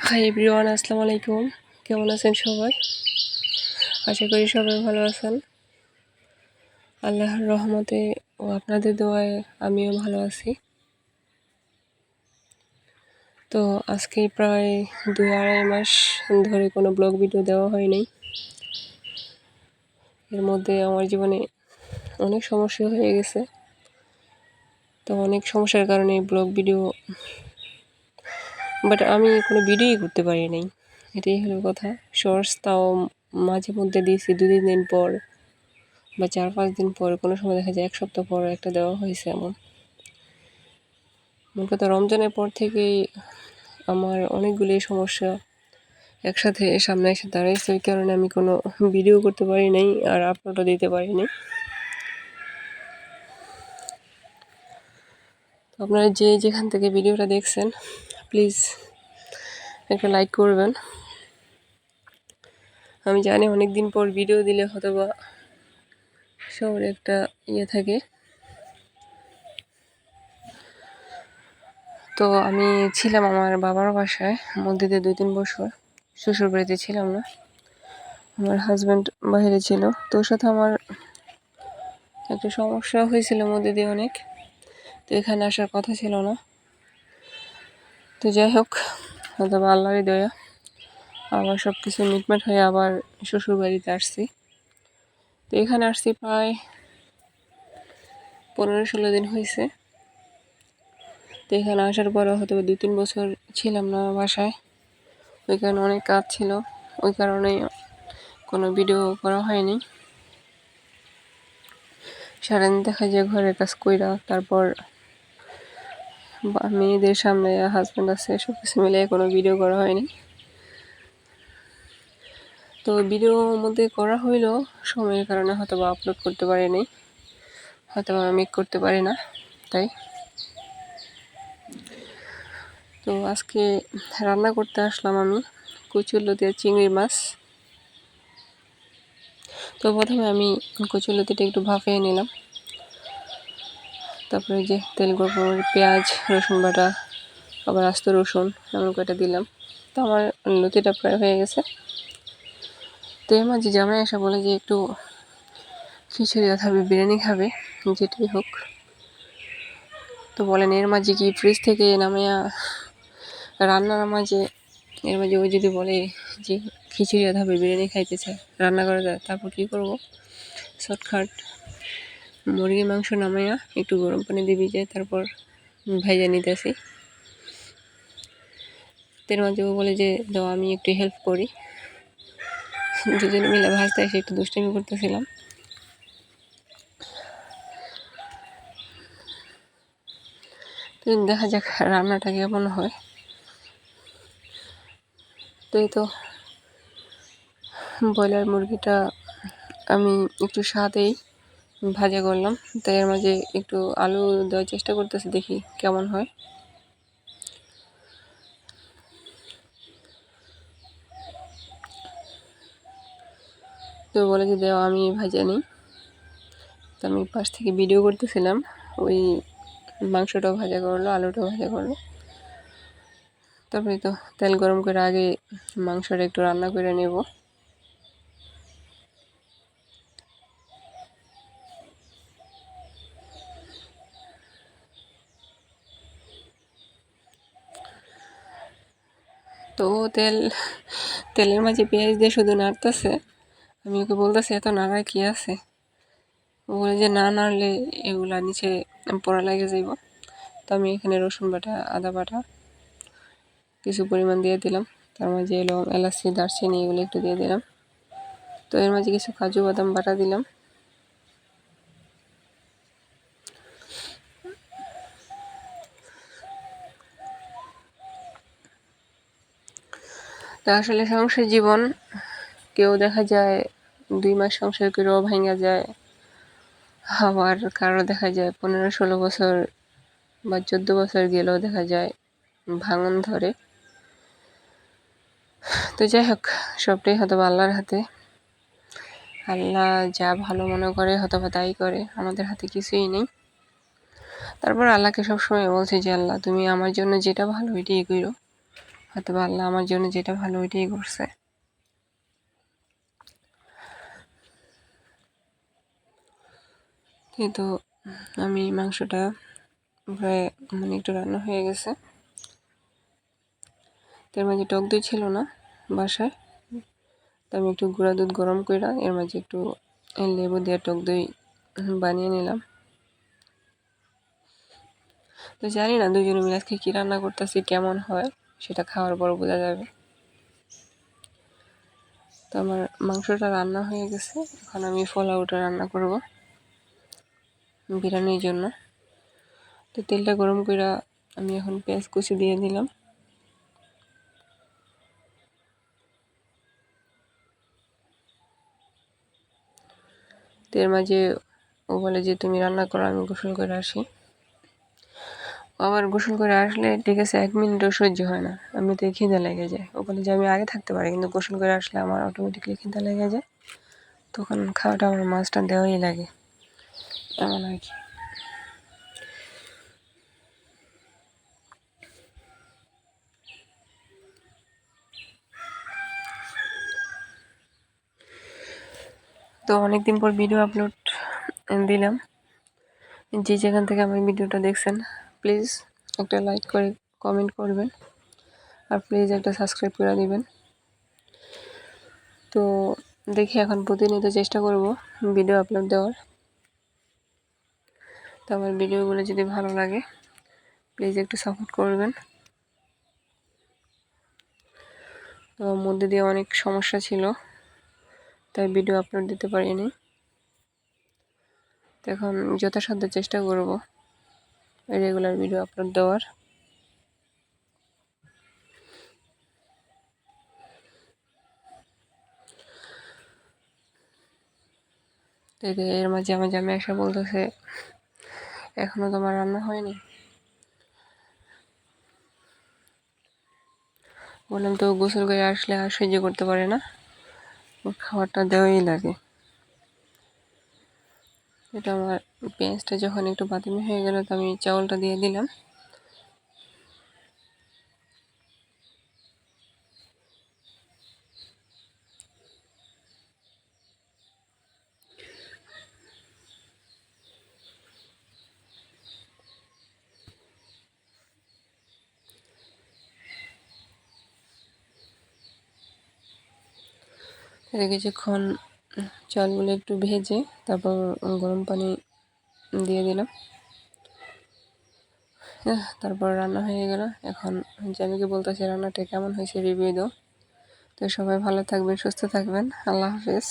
Hi everyone, আসসালামু আলাইকুম। কেমন আছেন সবাই? আশা করি সবাই ভালো আছেন। আল্লাহর রহমতে ও আপনাদের দোয়ায় আমিও ভালো আছি। তো আজকে প্রায় 2-2.5 মাস ধরে কোনো ব্লগ ভিডিও দেওয়া হয়নি। এর মধ্যে আমার জীবনে অনেক সমস্যা হয়ে গেছে। তো অনেক সমস্যার কারণে ব্লগ ভিডিও আমি কোনো ভিডিওই করতে পারি নাই। এটাই হলো কথা। শর্টস তাও মাঝে মধ্যে দিয়েছি 2-3 দিন পর বা 4-5 দিন পর, কোনো সময় দেখা যায় 1 সপ্তাহ পর একটা দেওয়া হয়েছে এমন। মোট কথা রমজানের পর থেকেই আমার অনেকগুলি সমস্যা একসাথে সামনে এসে দাঁড়াইছে। ওই কারণে আমি কোনো ভিডিও করতে পারি নাই আর আপলোডও দিতে পারিনি। তো আপনারা যে যেখান থেকে ভিডিওটা দেখছেন প্লিজ একটা লাইক করবেন। আমি জানি অনেক দিন পর ভিডিও দিলে হয়তোবা শহরে একটা থাকে। তো আমি ছিলাম আমার বাবার বাসায় মধ্যে 2-3 বছর, শ্বশুর বাড়িতে ছিলাম না। আমার হাজব্যান্ড বাইরে ছিল। তো ওর সাথে আমার একটা সমস্যা হয়েছিল মধ্যে দিয়ে অনেক। তো এখানে আসার কথা ছিল না। তো যাই হোক, হয়তো আল্লাহরই দয়া আবার সব কিছু মিটমাট হয়ে আবার শ্বশুর বাড়িতে আসছি। তো এখানে আসছি প্রায় 15-16 দিন হয়েছে। তো এখানে আসার পরে হয়তো 2-3 বছর ছিলাম না বাসায়। ওই কারণে অনেক কাজ ছিল, ওই কারণেই কোনো ভিডিও করা হয়নি। সারাদিন দেখা যায় ঘরের কাজ কইরা, তারপর মেয়েদের সামনে হাজব্যান্ড আছে, সব কিছু মিলিয়ে কোনো ভিডিও করা হয়নি। তো ভিডিও মধ্যে করা হইলো, সময়ের কারণে হয়তো বা আপলোড করতে পারিনি, হয়তো আমি করতে পারি না তাই। তো আজকে রান্না করতে আসলাম আমি কচুরলতি আর চিংড়ি মাছ। তো প্রথমে আমি কচুরলতিটা একটু ভাপিয়ে নিলাম, তারপরে যে তেল গরম করে পেঁয়াজ রসুন বাটা আবার আস্ত রসুন এমন কয়টা দিলাম। তো আমার লতিটা প্রায় হয়ে গেছে। তো এর মাঝে জামাই এসে বলে যে একটু খিচুড়ি খাবে, বিরিয়ানি খাবে, যেটাই হোক। তো বলেন এর মাঝে কি ফ্রিজ থেকে নামিয়া রান্নার মাঝে এর মাঝে ও যদি বলে যে খিচুড়ি খাবে, বিরিয়ানি খাইতে চায়, রান্না করা যায়, তারপর কী করবো? শর্টকাট মুরগির মাংস নামাইয়া একটু গরম পানি দিয়ে ভিজাই তারপর ভাইজা নিতেছি। এর মাঝে ও বলে যে দাও আমি একটু হেল্প করি। দুজনে মিলে ভাজতে এসে একটু দুষ্টামি করতেছিলাম। তো দেখা যাক রান্নাটা কেমন হয়। তো এই তো ব্রয়লার মুরগিটা আমি একটু স্বাদেই ভাজা করলাম। তাই এর মাঝে একটু আলু দেওয়ার চেষ্টা করতেছি, দেখি কেমন হয়। তো বলে যে দেওয়া আমি ভাজা নিই। তো আমি পাশ থেকে ভিডিও করতেছিলাম, ওই মাংসটাও ভাজা করলো, আলুটাও ভাজা করলো। তারপরে তো তেল গরম করে আগে মাংসটা একটু রান্না করে নেব। তো তেলের মাঝে পেঁয়াজ দিয়ে শুধু নাড়তেছে। আমি ওকে বলতেছি এত নাড়ার কি আছে? ও বলে যে না নাড়লে এগুলা নিচে পোড়া লাগে যাইব। তো আমি এখানে রসুন বাটা আদা বাটা কিছু পরিমাণ দিয়ে দিলাম, তার মাঝে এলাচি দারচিনি এগুলো একটু দিয়ে দিলাম। তো এর মাঝে কিছু কাজু বাদাম বাটা দিলাম। তো আসলে সংসার জীবন, কেউ দেখা যায় 2 মাস সংসার করেও ভাঙা যায়, আবার কারো দেখা যায় 15-16 বছর বা 14 বছর গেলেও দেখা যায় ভাঙন ধরে। তো যাই হোক, সবটাই হয়তো আল্লাহর হাতে। আল্লাহ যা ভালো মনে করে হয়তো বা তাই করে, আমাদের হাতে কিছুই নেই। তারপর আল্লাহকে সবসময় বলছি যে আল্লাহ তুমি আমার জন্য যেটা ভালো এটাই করো, হয়তো আল্লাহ আমার জন্য যেটা ভালো ওইটাই করছে। কিন্তু আমি মাংসটা প্রায় একটু রান্না হয়ে গেছে। তার মাঝে টক দই ছিল না বাসায়, তো আমি একটু গুঁড়া দুধ গরম করে এর মাঝে একটু লেবু দিয়ে টক দই বানিয়ে নিলাম। তো জানি না দুজনে মিলে আজকে কী রান্না করতেছি, কেমন হয় সেটা খাওয়ার পর বোঝা যাবে। তো আমার মাংসটা রান্না হয়ে গেছে, এখন আমি পোলাওটা রান্না করব বিরিয়ানির জন্য। তো তেলটা গরম করে আমি এখন পেঁয়াজ কুচি দিয়ে দিলাম। এর মাঝে ও বলে যে তুমি রান্না করো, আমি গোসল করে আসি। আবার গোসল করে আসলে ঠিক আছে 1 মিনিটও সহ্য হয় না, এমনিতেই খিদে লেগে যায়। ও বলে যে আমি আগে থাকতে পারি, কিন্তু গোসল করে আসলে আমার অটোমেটিকলি খিদে লেগে যায়, তখন খাওয়াটা আমার মাছটা দেওয়াই লাগে, এমন আর কি। তো অনেকদিন পর ভিডিও আপলোড দিলাম। যে যেখান থেকে আমার ভিডিওটা দেখছেন প্লিজ একটা লাইক করে কমেন্ট করবেন, আর প্লিজ একটা সাবস্ক্রাইব করে দিবেন। তো দেখি এখন প্রতিনিয়ত চেষ্টা করব ভিডিও আপলোড দেওয়ার। তো আমার ভিডিওগুলো যদি ভালো লাগে প্লিজ একটু সাপোর্ট করবেন। তো আমার মধ্যে দিয়ে অনেক সমস্যা ছিল, তাই ভিডিও আপলোড দিতে পারিনি। তো এখন যথাসাধ্য চেষ্টা করব রেগুলার ভিডিও আপলোড দেওয়ার। তো এর মাঝে আমার জামাই এসে বলতেছে এখনো তোমার রান্না হয়নি। বললাম তো গোসল করে আসলে আর সহ্য করতে পারে না, ওর খাবারটা দেওয়াই লাগে। এটা আমার পেঁয়াজটা যখন একটু বাদামি হয়ে গেল, তো আমি চাউলটা দিয়ে দিলাম। কিছুক্ষণ চালগুলো একটু ভেজে তারপর গরম পানি দিয়ে দিলাম। তারপর রান্না হয়ে গেল। এখন জামাইকে বলতেছে রান্নাটা কেমন হয়েছে রিভিউ দাও। তো সবাই ভালো থাকবেন, সুস্থ থাকবেন। আল্লাহ হাফেজ।